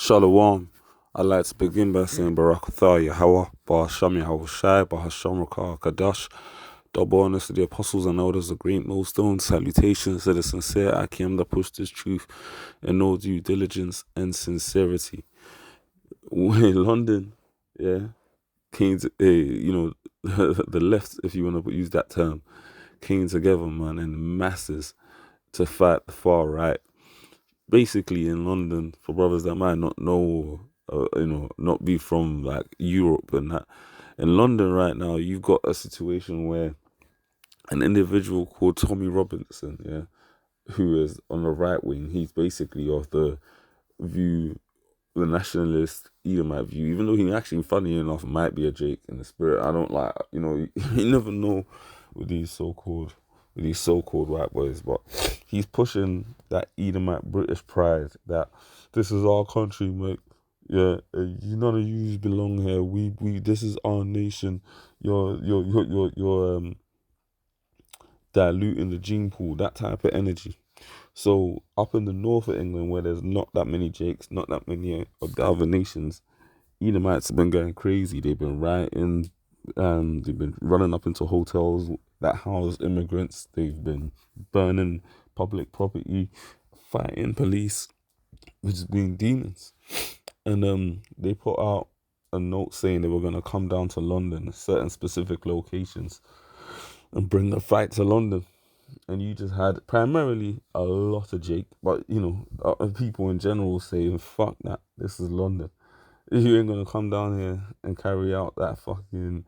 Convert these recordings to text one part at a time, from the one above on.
Shalom. I'd like to begin by saying Barakatha Yahweh, Bahasham Yahweh Shai, Bahasham Rakah Kadash, double honors to the apostles and elders of great millstones, salutations to the sincere Akim that pushed his truth in all due diligence and sincerity. In London, yeah, came to, the left, if you want to use that term, came together, man, in masses to fight the far right. Basically in London, for brothers that might not know, not be from like Europe and that, in London right now, you've got a situation where an individual called Tommy Robinson, yeah, who is on the right wing, he's basically of the view, the nationalist Edomite view, even though he actually, funny enough, might be a Jake in the spirit. I don't like, you never know with these so-called white boys, but he's pushing that Edomite British pride that this is our country, mate. Yeah, none of you belong here. We this is our nation. You're diluting the gene pool, that type of energy. So up in the north of England, where there's not that many Jakes, not that many of the other nations, Edomites have been going crazy. They've been rioting, they've been running up into hotels that house immigrants. They've been burning public property, fighting police, which has been demons. And they put out a note saying they were going to come down to London, certain specific locations, and bring the fight to London. And you just had primarily a lot of Jake, but people in general saying, fuck that, this is London. You ain't gonna come down here and carry out that fucking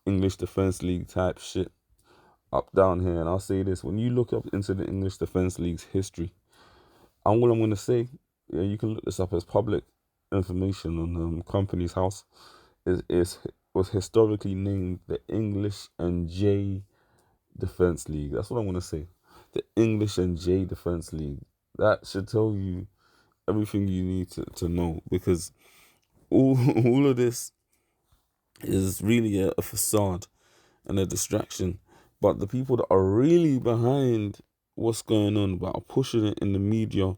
English Defence League type shit up down here. And I'll say this: when you look up into the English Defence League's history, all I'm gonna say, yeah, you can look this up as public information on Company's House. Is was historically named the English and J Defence League. That's what I'm gonna say. The English and J Defence League. That should tell you everything you need to know, because all all of this is really a facade and a distraction. But the people that are really behind what's going on, but are pushing it in the media,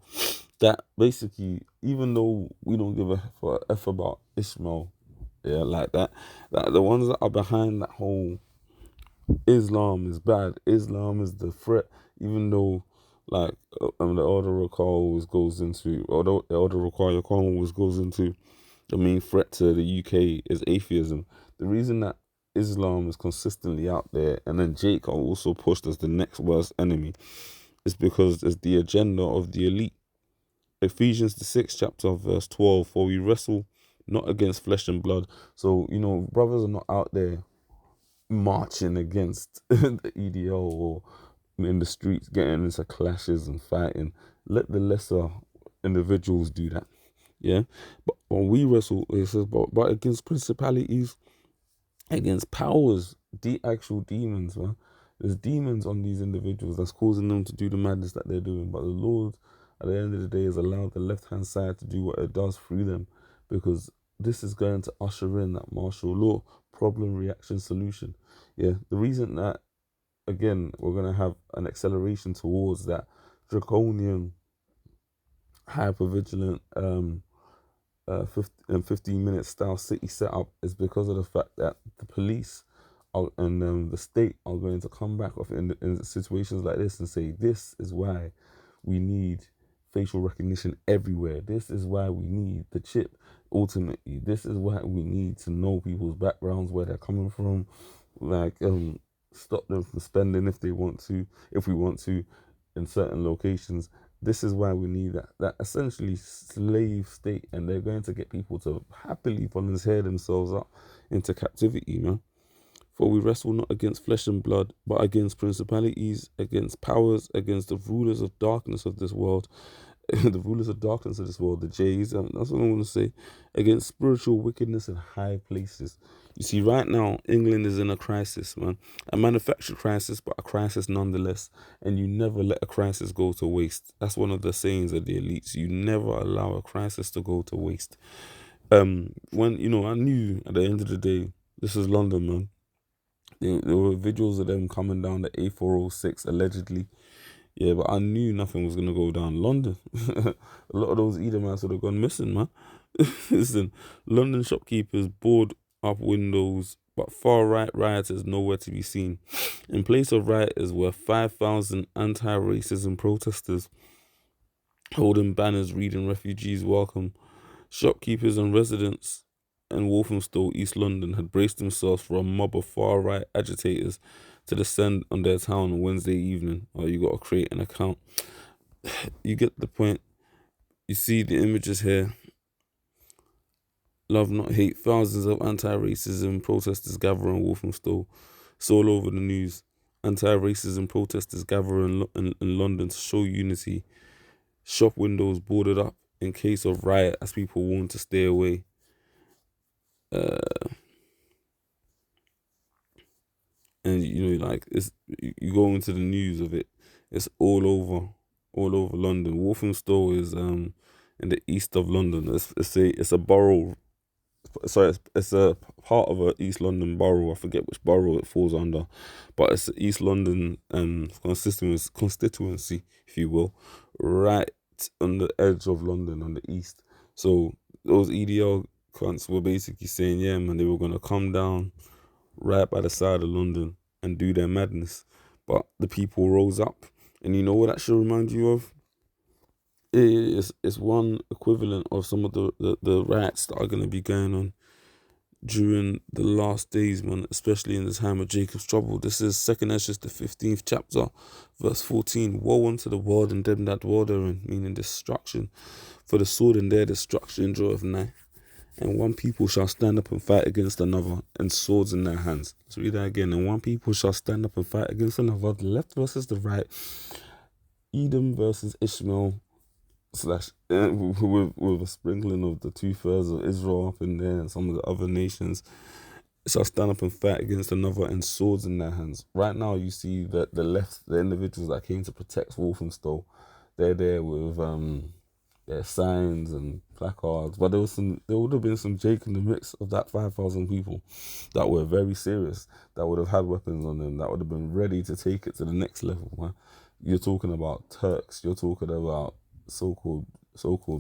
that basically, even though we don't give a F about Ishmael, yeah, like that the ones that are behind that whole Islam is bad, Islam is the threat, even though like the Elder Rakar always goes into, although the Elder Rakar always goes into the main threat to the UK is atheism. The reason that Islam is consistently out there and then Jake are also pushed as the next worst enemy is because it's the agenda of the elite. Ephesians the 6th chapter verse 12, for we wrestle not against flesh and blood. So, brothers are not out there marching against the EDO or in the streets getting into clashes and fighting. Let the lesser individuals do that. Yeah, but when we wrestle, it says, but against principalities, against powers, the actual demons, man. There's demons on these individuals that's causing them to do the madness that they're doing. But the Lord, at the end of the day, has allowed the left hand side to do what it does through them, because this is going to usher in that martial law, problem, reaction, solution. Yeah, the reason that, again, we're going to have an acceleration towards that draconian, hyper-vigilant, 15-minute style city setup is because of the fact that the police and the state are going to come back off in situations like this and say, this is why we need facial recognition everywhere. This is why we need the chip. Ultimately, this is why we need to know people's backgrounds, where they're coming from, like stop them from spending if we want to, in certain locations. This is why we need that essentially slave state, and they're going to get people to happily volunteer themselves up into captivity, man. For we wrestle not against flesh and blood, but against principalities, against powers, against the rulers of darkness of this world, the rulers of darkness of this world, the J's, that's what I want to say, against spiritual wickedness in high places. You see, right now, England is in a crisis, man. A manufactured crisis, but a crisis nonetheless. And you never let a crisis go to waste. That's one of the sayings of the elites. You never allow a crisis to go to waste. When, I knew at the end of the day, this is London, man. There were videos of them coming down the A406, allegedly, Yeah, but I knew nothing was gonna go down. London, a lot of those Edomites would have gone missing, man. Listen, London shopkeepers board up windows, but far right rioters nowhere to be seen. In place of rioters were 5,000 anti-racism protesters holding banners reading "Refugees Welcome." Shopkeepers and residents in Walthamstow, East London, had braced themselves for a mob of far-right agitators to descend on their town on Wednesday evening. Oh, you got to create an account. You get the point. You see the images here. Love, not hate. Thousands of anti-racism protesters gather in Walthamstow. It's all over the news. Anti-racism protesters gather in London to show unity. Shop windows boarded up in case of riot as people warn to stay away. Uh, and like you go into the news of it, it's all over London. Walthamstow is in the east of London. It's a borough. Sorry, it's a part of a East London borough. I forget which borough it falls under, but it's East London constituency, if you will, right on the edge of London on the east. So those EDL cunts were basically saying, yeah, man, they were gonna come down right by the side of London and do their madness. But the people rose up. And you know what that should remind you of? It's one equivalent of some of the riots that are going to be going on during the last days, man, especially in the time of Jacob's trouble. This is 2nd Ezra, the 15th chapter, verse 14. Woe unto the world and them that dwell therein, meaning destruction. For the sword and their destruction draweth nigh. And one people shall stand up and fight against another, and swords in their hands. Let's read that again. And one people shall stand up and fight against another, the left versus the right, Edom versus Ishmael, slash with a sprinkling of the 2/3 of Israel up in there and some of the other nations shall stand up and fight against another, and swords in their hands. Right now, you see that the left, the individuals that came to protect Walthamstow, they're there with their signs and placards. But there would have been some Jake in the mix of that 5,000 people that were very serious, that would have had weapons on them, that would have been ready to take it to the next level, man. You're talking about Turks, you're talking about so-called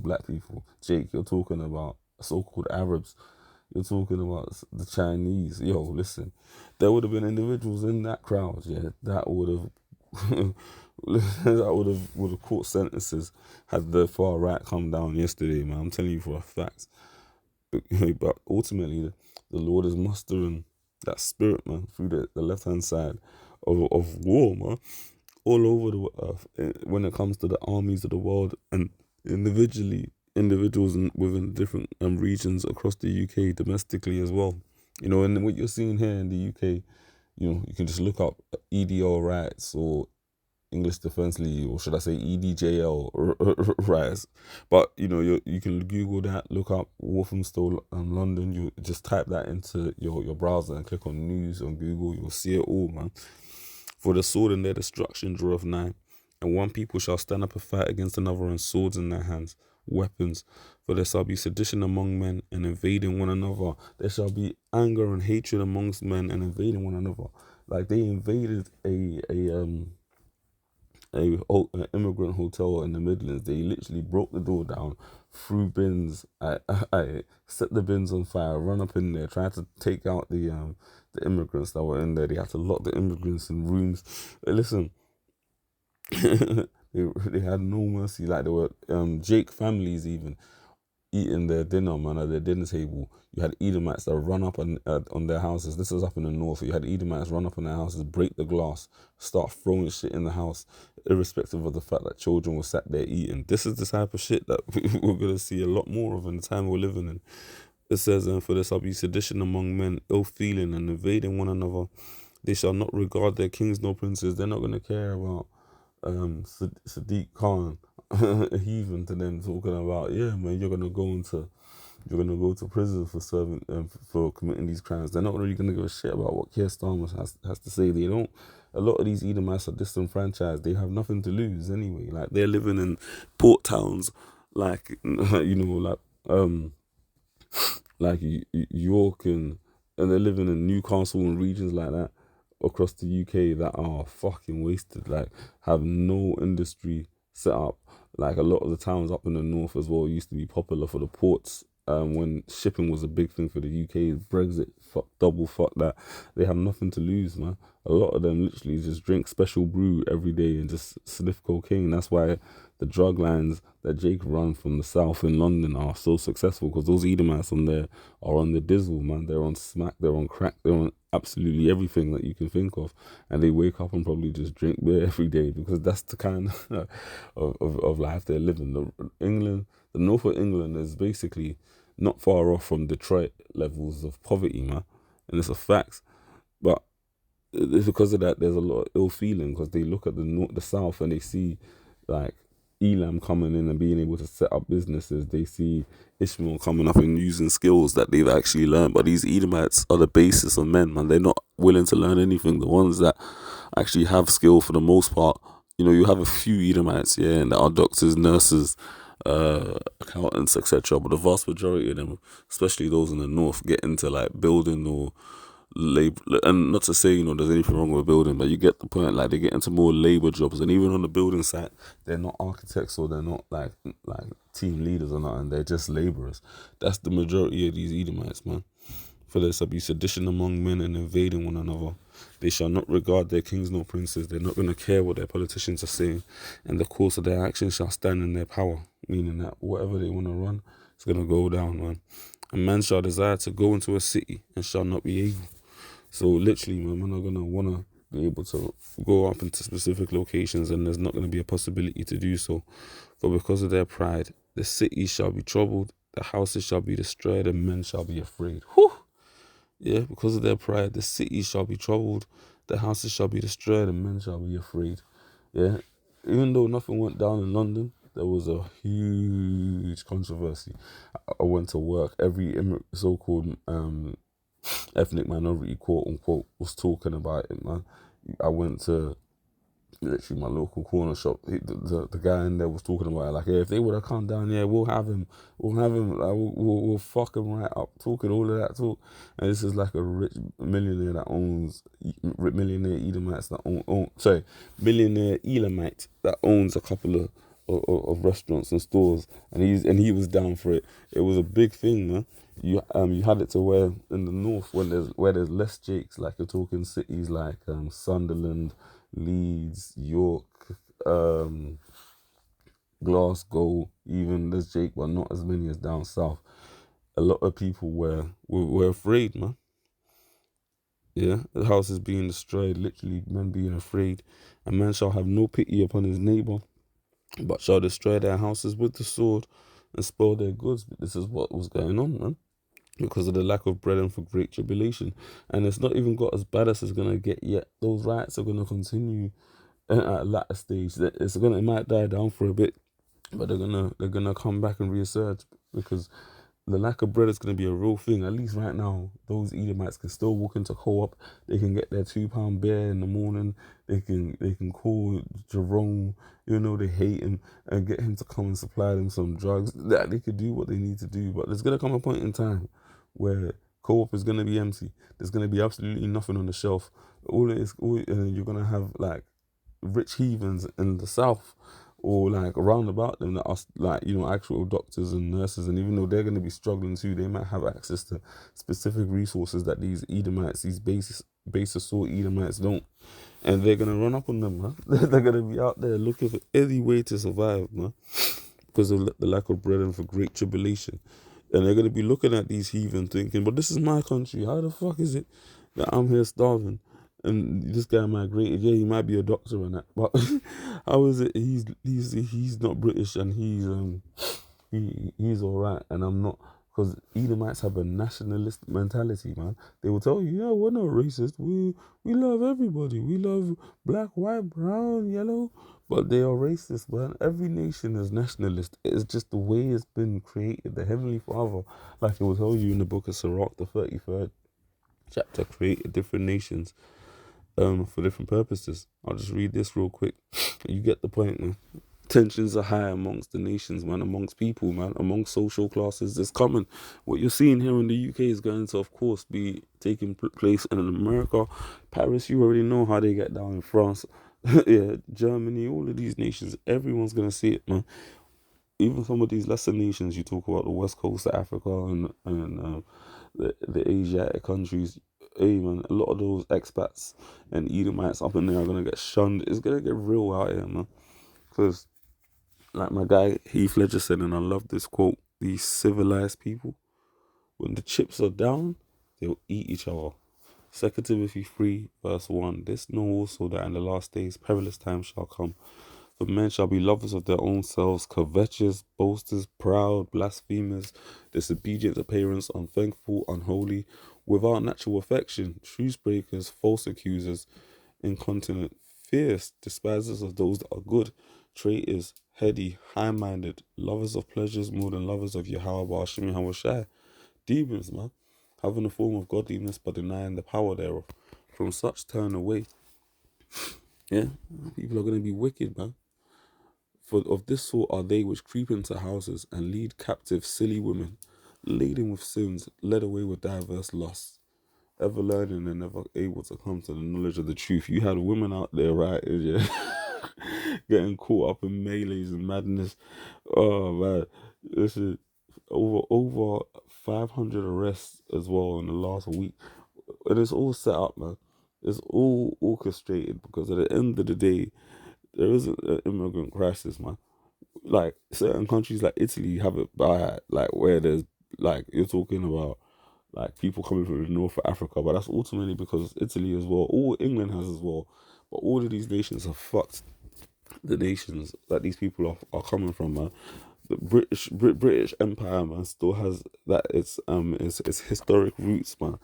black people. Jake, you're talking about so-called Arabs, you're talking about the Chinese. Yo, listen, there would have been individuals in that crowd, yeah, that would have would have caught sentences had the far right come down yesterday, man. I'm telling you for a fact. But ultimately, the Lord is mustering that spirit, man, through the left hand side of war, man, all over the earth. When it comes to the armies of the world and individuals within different regions across the UK, domestically as well. And what you're seeing here in the UK, you can just look up EDL riots or English Defence League, or should I say EDJL riots. But you can Google that, look up Walthamstow, London. You just type that into your browser and click on news on Google. You'll see it all, man. For the sword and their destruction draweth nigh, and one people shall stand up and fight against another, and swords in their hands, weapons. For there shall be sedition among men, and invading one another. There shall be anger and hatred amongst men, and invading one another. Like they invaded an immigrant hotel in the Midlands. They literally broke the door down, threw bins. I set the bins on fire, run up in there, tried to take out the immigrants that were in there. They had to lock the immigrants in rooms. Listen, they had no mercy. Like there were Jake families even eating their dinner, man, at their dinner table. You had Edomites that run up on their houses. This was up in the north. You had Edomites run up on their houses, break the glass, start throwing shit in the house, irrespective of the fact that children were sat there eating. This is the type of shit that we're going to see a lot more of in the time we're living in. It says, for there shall be sedition among men, ill feeling and invading one another. They shall not regard their kings nor princes. They're not going to care about Sadiq Khan, a heathen to them, talking about, yeah, man, you're gonna go to prison for serving for committing these crimes. They're not really gonna give a shit about what Keir Starmer has to say. They don't. A lot of these Edomites are disenfranchised. They have nothing to lose anyway. Like they're living in port towns, like like York and they're living in Newcastle and regions like that. across the UK that are fucking wasted, like have no industry set up. Like a lot of the towns up in the north as well used to be popular for the ports. When shipping was a big thing for the UK, Brexit, fuck that. They have nothing to lose, man. A lot of them literally just drink special brew every day and just sniff cocaine. That's why the drug lines that Jake run from the south in London are so successful, because those Edomites on there are on the dizzle, man. They're on smack, they're on crack, they're on absolutely everything that you can think of. And they wake up and probably just drink beer every day, because that's the kind of life they're living. The north of England is basically not far off from Detroit levels of poverty, man. And it's a fact. But it's because of that, there's a lot of ill feeling, because they look at the south and they see like Elam coming in and being able to set up businesses. They see Ishmael coming up and using skills that they've actually learned. But these Edomites are the basis of men, man. They're not willing to learn anything. The ones that actually have skill, for the most part, you have a few Edomites, yeah, and that are doctors, nurses, accountants, etc. But the vast majority of them, especially those in the north, get into like building or labor. And not to say there's anything wrong with building, but you get the point. Like they get into more labor jobs, and even on the building site, they're not architects or they're not like team leaders or nothing. They're just laborers. That's the majority of these Edomites, man. For there shall be sedition among men and invading one another. They shall not regard their kings nor princes. They're not going to care what their politicians are saying. And the course of their actions shall stand in their power. Meaning that whatever they want to run, it's going to go down, man. A man shall desire to go into a city and shall not be able. So literally, man, men are going to want to be able to go up into specific locations, and there's not going to be a possibility to do so. For because of their pride, the cities shall be troubled, the houses shall be destroyed, and men shall be afraid. Whew! Yeah, because of their pride, the cities shall be troubled, the houses shall be destroyed, and men shall be afraid. Yeah, even though nothing went down in London, there was a huge controversy. I went to work. Every so-called ethnic minority, quote unquote, was talking about it, man. I went to literally my local corner shop. The guy in there was talking about it, like, hey, if they would have come down here, we'll have him, like, we'll fuck him right up, talking all of that talk. And this is like a rich millionaire that owns, millionaire Edomites that millionaire Elamite that owns a couple of restaurants and stores, and he was down for it. It was a big thing, man. You had it to where in the north, where there's less Jakes, like you're talking cities like Sunderland, Leeds, York, Glasgow, even there's Jake, but not as many as down south. A lot of people were afraid, man. Yeah, the house is being destroyed, literally men being afraid. A man shall have no pity upon his neighbor, but shall destroy their houses with the sword and spoil their goods. But this is what was going on, man, because of the lack of bread and for great tribulation. And it's not even got as bad as it's gonna get yet. Those riots are gonna continue at a latter stage. It might die down for a bit, but they're gonna come back and reassert, because the lack of bread is gonna be a real thing. At least right now, those Edomites can still walk into co-op. They can get their £2 beer in the morning. They can call Jerome, they hate him, and get him to come and supply them some drugs. That they could do what they need to do, but there's gonna come a point in time where co-op is gonna be empty. There's gonna be absolutely nothing on the shelf. You're gonna have like rich heathens in the south, or like around about them, that are like actual doctors and nurses, and even though they're going to be struggling too, they might have access to specific resources that these Edomites, these base assault Edomites don't, and they're going to run up on them, man. They're going to be out there looking for any way to survive, man, because of the lack of bread and for great tribulation. And they're going to be looking at these heathen thinking, but this is my country. How the fuck is it that I'm here starving? And this guy migrated. Yeah, he might be a doctor and that, but how is it he's not British and he's all right and I'm not? Because Edomites have a nationalist mentality, man. They will tell you, yeah, we're not racist. We love everybody. We love black, white, brown, yellow. But they are racist, man. Every nation is nationalist. It's just the way it's been created. The Heavenly Father, like it will tell you in the book of Sirach, the 33rd chapter, created different nations for different purposes. I'll just read this real quick. You get the point, man. Tensions are high amongst the nations, man, amongst people, man, amongst social classes. It's common. What you're seeing here in the UK is going to, of course, be taking place in America. Paris, you already know how they get down in France. Yeah, Germany, all of these nations, everyone's going to see it, man. Even some of these lesser nations, you talk about the west coast of Africa and the Asiatic countries. Hey man, a lot of those expats and Edomites up in there are gonna get shunned. It's gonna get real out here, man. Because like my guy Heath Ledger said, and I love this quote: "These civilized people, when the chips are down, they'll eat each other." Second Timothy 3 verse 1. This know also that in the last days perilous times shall come. For men shall be lovers of their own selves, covetous, boasters, proud, blasphemers, disobedient to parents, unthankful, unholy, without natural affection, truce breakers, false accusers, incontinent, fierce, despisers of those that are good, traitors, heady, high-minded, lovers of pleasures more than lovers of Yahweh Hashem Yahushai. Demons, man, having a form of godliness but denying the power thereof. From such turn away. Yeah, people are going to be wicked, man. For of this sort are they which creep into houses and lead captive silly women, laden with sins, led away with diverse lusts, ever learning and never able to come to the knowledge of the truth. You had women out there, right? Yeah, getting caught up in melees and madness. Oh man, this is over 500 arrests as well in the last week, and it's all set up, man. It's all orchestrated because at the end of the day, there isn't an immigrant crisis, man. Like certain countries like Italy have it bad, like where there's like you're talking about like people coming from the north of Africa, but that's ultimately because Italy as well, all England has as well, but all of these nations have fucked the nations that these people are coming from, man. The British Empire, man, still has that its historic roots, man.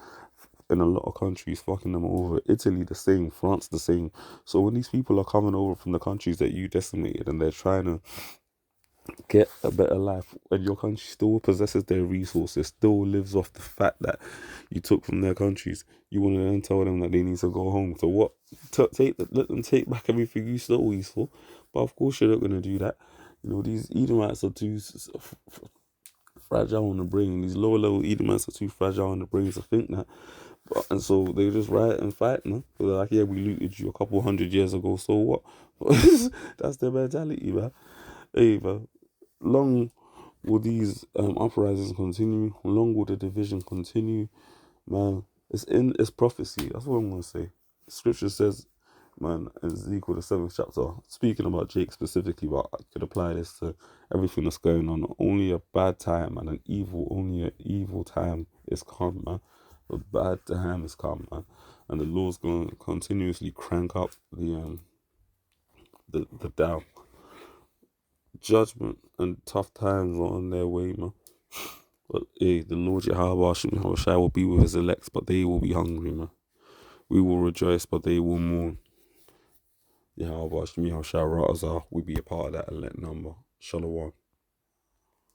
In a lot of countries, fucking them over. Italy the same, France the same. So when these people are coming over from the countries that you decimated and they're trying to get a better life, and your country still possesses their resources, still lives off the fact that you took from their countries, you want to then tell them that they need to go home. So what? Let them take back everything you stole, useful. But of course you're not going to do that. You know, these Edomites are too fragile on the brain. These lower level Edomites are too fragile on the brain to think that. And so they just riot and fight, man. They're like, yeah, we looted you a couple 100 years ago, so what? That's their mentality, man. Hey, man. Long will these uprisings continue? Long will the division continue? Man, it's prophecy. That's what I'm gonna say. Scripture says, man, in Ezekiel the 7th chapter, speaking about Jake specifically, but I could apply this to everything that's going on. Only a bad time and only an evil time is come, man. A bad time is come, man. And the Lord's gonna continuously crank up the down. Judgment and tough times are on their way, man. But hey, the Lord Yahweh Shai will be with his elects, but they will be hungry, man. We will rejoice, but they will mourn. Yahweh Shai Ratazah, we be a part of that elect number. Shalom.